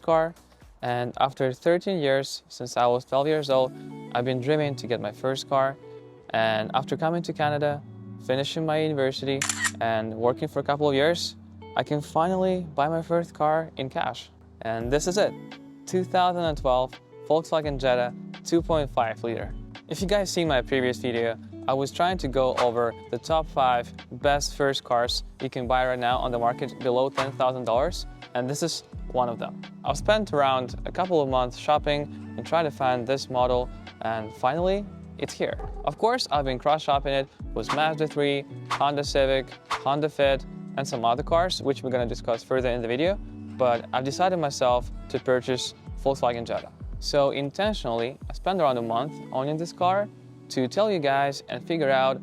car, and after 13 years, since I was 12 years old, I've been dreaming to get my first car. And after coming to Canada, finishing my university, and working for a couple of years, I can finally buy my first car in cash. And this is it, 2012 Volkswagen Jetta 2.5 liter. If you guys seen my previous video, I was trying to go over the top 5 best first cars you can buy right now on the market below $10,000, and this is one of them. I've spent around a couple of months shopping and trying to find this model, and finally, it's here. Of course, I've been cross-shopping it with Mazda 3, Honda Civic, Honda Fit, and some other cars, which we're going to discuss further in the video, but I've decided myself to purchase Volkswagen Jetta. So intentionally, I spent around a month owning this car to tell you guys and figure out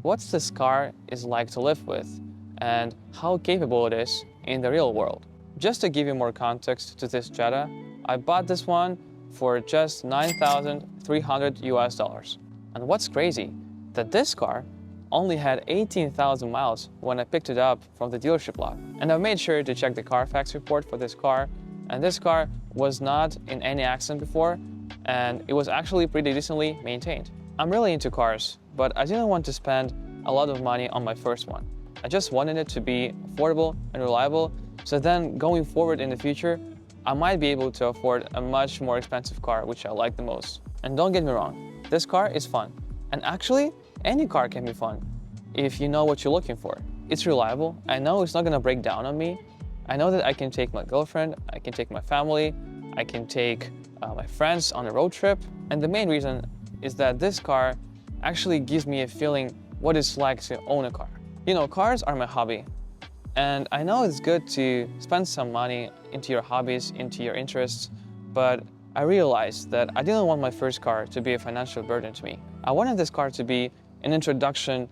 what this car is like to live with and how capable it is in the real world. Just to give you more context to this Jetta, I bought this one for just $9,300 US. And what's crazy, that this car only had 18,000 miles when I picked it up from the dealership lot. And I've made sure to check the Carfax report for this car, and this car was not in any accident before, and it was actually pretty decently maintained. I'm really into cars, but I didn't want to spend a lot of money on my first one. I just wanted it to be affordable and reliable, so then going forward in the future, I might be able to afford a much more expensive car, which I like the most. And don't get me wrong, this car is fun. And actually, any car can be fun if you know what you're looking for. It's reliable. I know it's not gonna break down on me. I know that I can take my girlfriend, I can take my family, I can take my friends on a road trip. And the main reason is that this car actually gives me a feeling what it's like to own a car. You know, cars are my hobby. And I know it's good to spend some money into your hobbies, into your interests, but I realized that I didn't want my first car to be a financial burden to me. I wanted this car to be an introduction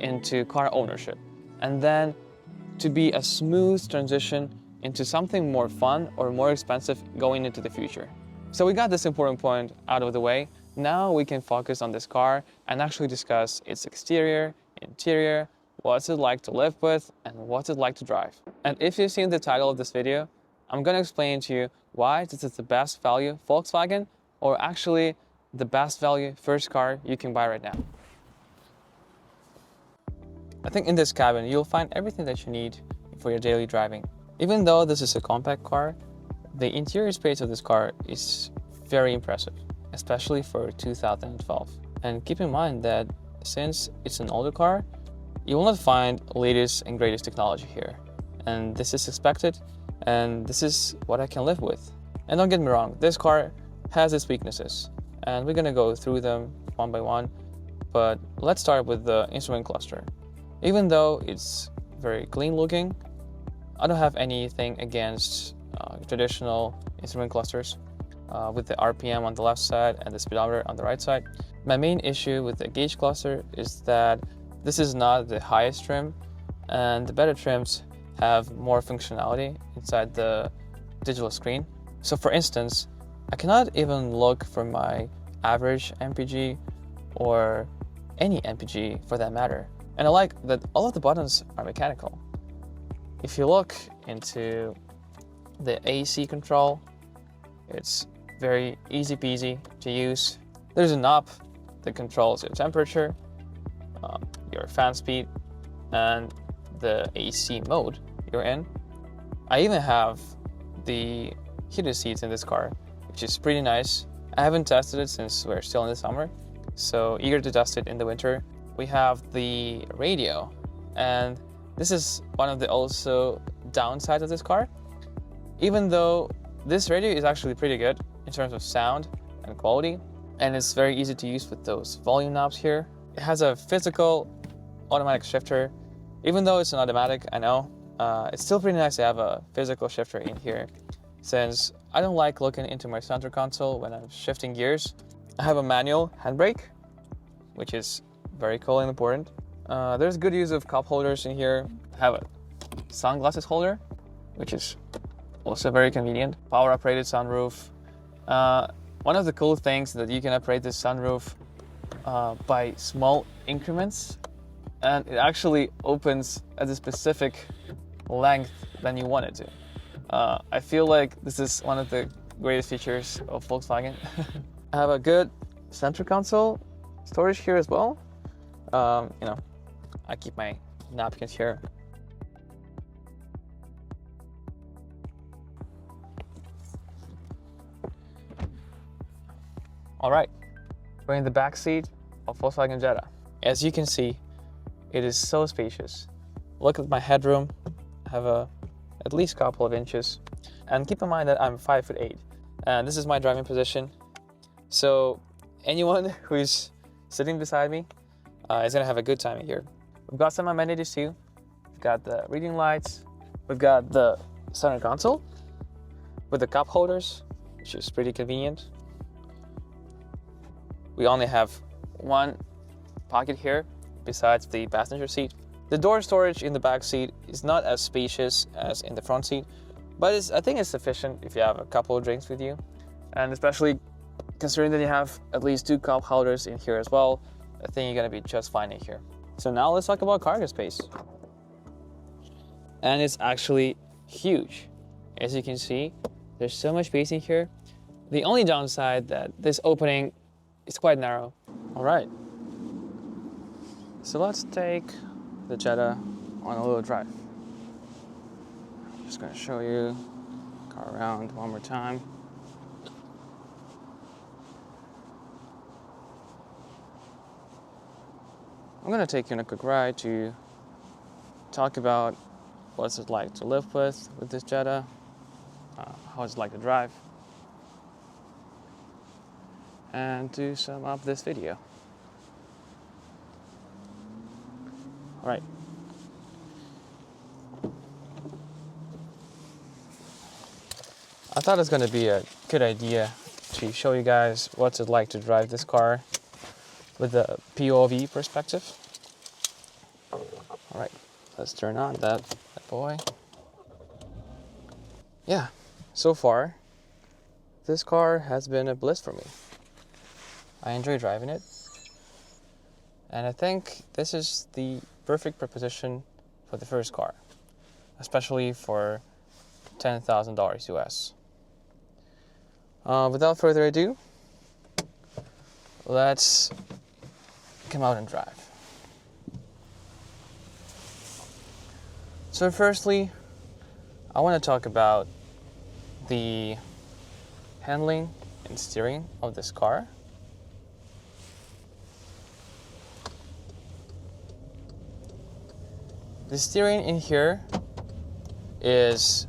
into car ownership, and then to be a smooth transition into something more fun or more expensive going into the future. So we got this important point out of the way. Now we can focus on this car and actually discuss its exterior, interior, what's it like to live with, and what's it like to drive. And if you've seen the title of this video, I'm going to explain to you why this is the best value Volkswagen, or actually the best value first car you can buy right now. I think in this cabin, you'll find everything that you need for your daily driving. Even though this is a compact car, the interior space of this car is very impressive, especially for 2012. And keep in mind that since it's an older car, you will not find latest and greatest technology here. And this is expected, and this is what I can live with. And don't get me wrong, this car has its weaknesses, and we're gonna go through them one by one. But let's start with the instrument cluster. Even though it's very clean looking, I don't have anything against traditional instrument clusters with the RPM on the left side and the speedometer on the right side. My main issue with the gauge cluster is that this is not the highest trim, and the better trims have more functionality inside the digital screen. So for instance, I cannot even look for my average MPG or any MPG for that matter. And I like that all of the buttons are mechanical. If you look into the AC control, it's very easy peasy to use. There's a knob that controls your temperature, your fan speed, and the AC mode you're in. I even have the heated seats in this car, which is pretty nice. I haven't tested it since we're still in the summer, so eager to test it in the winter. We have the radio, and this is one of the also downsides of this car. Even though this radio is actually pretty good in terms of sound and quality, and it's very easy to use with those volume knobs here. It has a physical automatic shifter. Even though it's an automatic, I know, it's still pretty nice to have a physical shifter in here, since I don't like looking into my center console when I'm shifting gears. I have a manual handbrake, which is very cool and important. There's good use of cup holders in here. I have a sunglasses holder, which is also very convenient. Power operated sunroof. One of the cool things that you can operate this sunroof by small increments, and it actually opens at a specific length than you want it to. I feel like this is one of the greatest features of Volkswagen. I have a good center console storage here as well. You know, I keep my napkins here. All right, we're in the back seat of Volkswagen Jetta. As you can see, it is so spacious. Look at my headroom. I have at least a couple of inches. And keep in mind that I'm 5'8", and this is my driving position. So anyone who's sitting beside me is gonna have a good time in here. We've got some amenities too. We've got the reading lights. We've got the center console with the cup holders, which is pretty convenient. We only have one pocket here besides the passenger seat. The door storage in the back seat is not as spacious as in the front seat, but I think it's sufficient if you have a couple of drinks with you. And especially considering that you have at least 2 cup holders in here as well, I think you're gonna be just fine in here. So now let's talk about cargo space. And it's actually huge. As you can see, there's so much space in here. The only downside that this opening is quite narrow. All right, so let's take the Jetta on a little drive. Just gonna show you car around one more time. I'm gonna take you on a quick ride to talk about what's it like to live with this Jetta, how it's like to drive, and to sum up this video. All right. I thought it was gonna be a good idea to show you guys what's it like to drive this car with the POV perspective. All right, let's turn on that boy. Yeah, so far, this car has been a bliss for me. I enjoy driving it. And I think this is the perfect proposition for the first car, especially for $10,000 US. Without further ado, let's come out and drive. So firstly, I want to talk about the handling and steering of this car. The steering in here is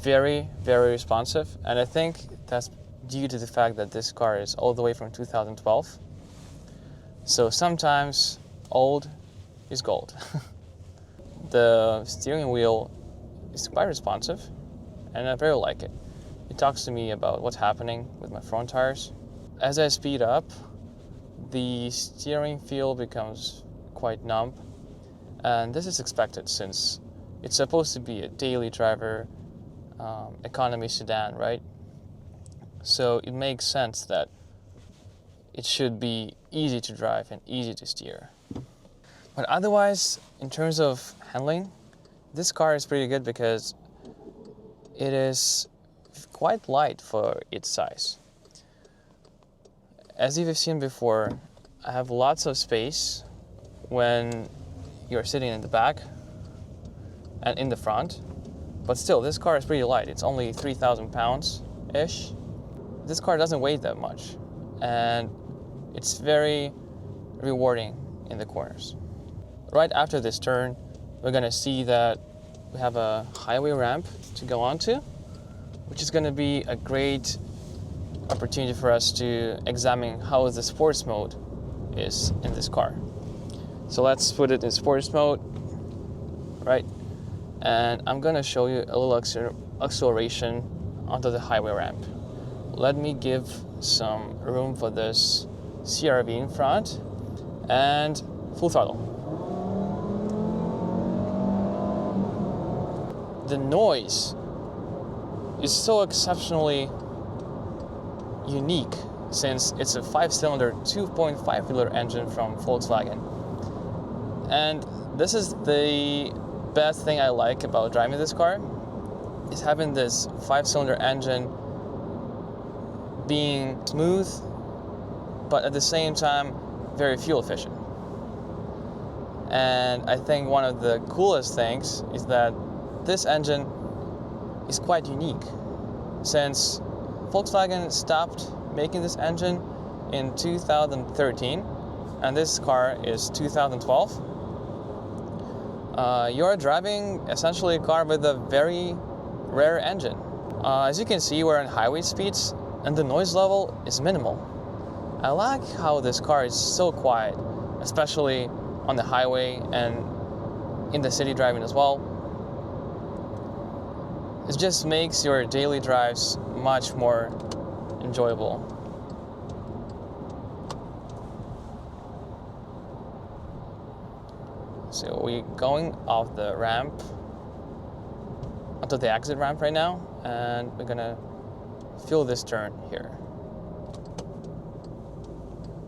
very, very responsive, and I think that's due to the fact that this car is all the way from 2012. So sometimes old is gold. The steering wheel is quite responsive, and I very like it. It talks to me about what's happening with my front tires. As I speed up, the steering feel becomes quite numb, and this is expected since it's supposed to be a daily driver economy sedan, right? So it makes sense that it should be easy to drive and easy to steer. But otherwise, in terms of handling, this car is pretty good because it is quite light for its size. As you've seen before, I have lots of space when you're sitting in the back and in the front, but still this car is pretty light. It's only 3,000 pounds-ish. This car doesn't weigh that much, and it's very rewarding in the corners. Right after this turn, we're gonna see that we have a highway ramp to go onto, which is gonna be a great opportunity for us to examine how the sports mode is in this car. So let's put it in sports mode, right? And I'm gonna show you a little acceleration onto the highway ramp. Let me give some room for this CR-V in front and full throttle. The noise is so exceptionally unique since it's a 5-cylinder 2.5-liter engine from Volkswagen. And this is the best thing I like about driving this car. is having this 5-cylinder engine being smooth, but at the same time very fuel efficient. And I think one of the coolest things is that this engine is quite unique, since Volkswagen stopped making this engine in 2013, and this car is 2012. You're driving essentially a car with a very rare engine. As you can see, we're on highway speeds and the noise level is minimal. I like how this car is so quiet, especially on the highway and in the city driving as well. It just makes your daily drives much more enjoyable. So we're going off the ramp onto the exit ramp right now, and we're gonna feel this turn here.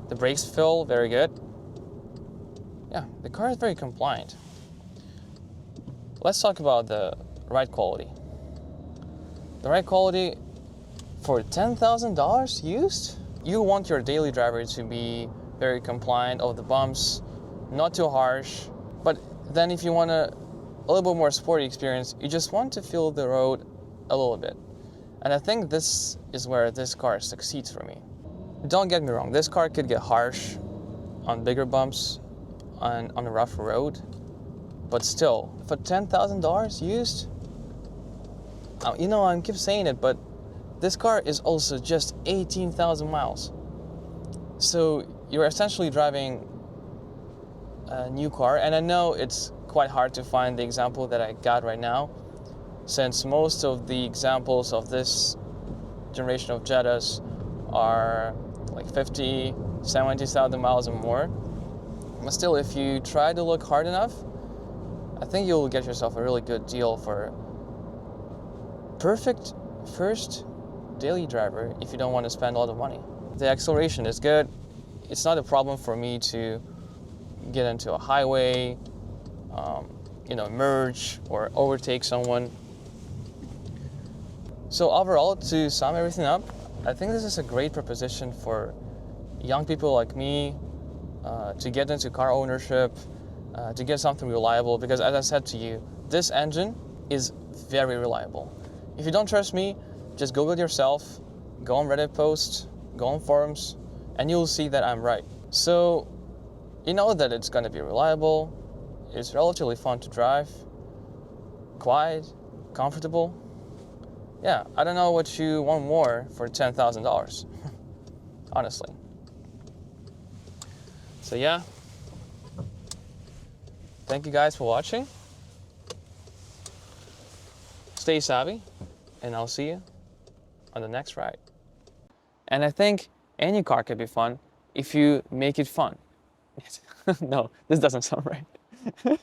The brakes feel very good. Yeah, the car is very compliant. Let's talk about the ride quality. The ride quality for $10,000 used? You want your daily driver to be very compliant of the bumps, not too harsh, but then if you want a little bit more sporty experience, you just want to feel the road a little bit. And I think this is where this car succeeds for me. Don't get me wrong, this car could get harsh on bigger bumps, on a rough road, but still, for $10,000 used, you know, I keep saying it, but this car is also just 18,000 miles. So you're essentially driving a new car, and I know it's quite hard to find the example that I got right now, since most of the examples of this generation of Jettas are like 50, 70,000 miles or more. But still, if you try to look hard enough, I think you'll get yourself a really good deal for perfect first daily driver if you don't want to spend a lot of money. The acceleration is good. It's not a problem for me to get into a highway, merge or overtake someone. So overall, to sum everything up, I think this is a great proposition for young people like me to get into car ownership, to get something reliable, because as I said to you, this engine is very reliable. If you don't trust me, just Google it yourself, go on Reddit posts, go on forums, and you'll see that I'm right. So you know that it's going to be reliable, it's relatively fun to drive, quiet, comfortable. Yeah, I don't know what you want more for $10,000, honestly. So yeah, thank you guys for watching. Stay savvy, and I'll see you on the next ride. And I think any car can be fun if you make it fun. No, this doesn't sound right.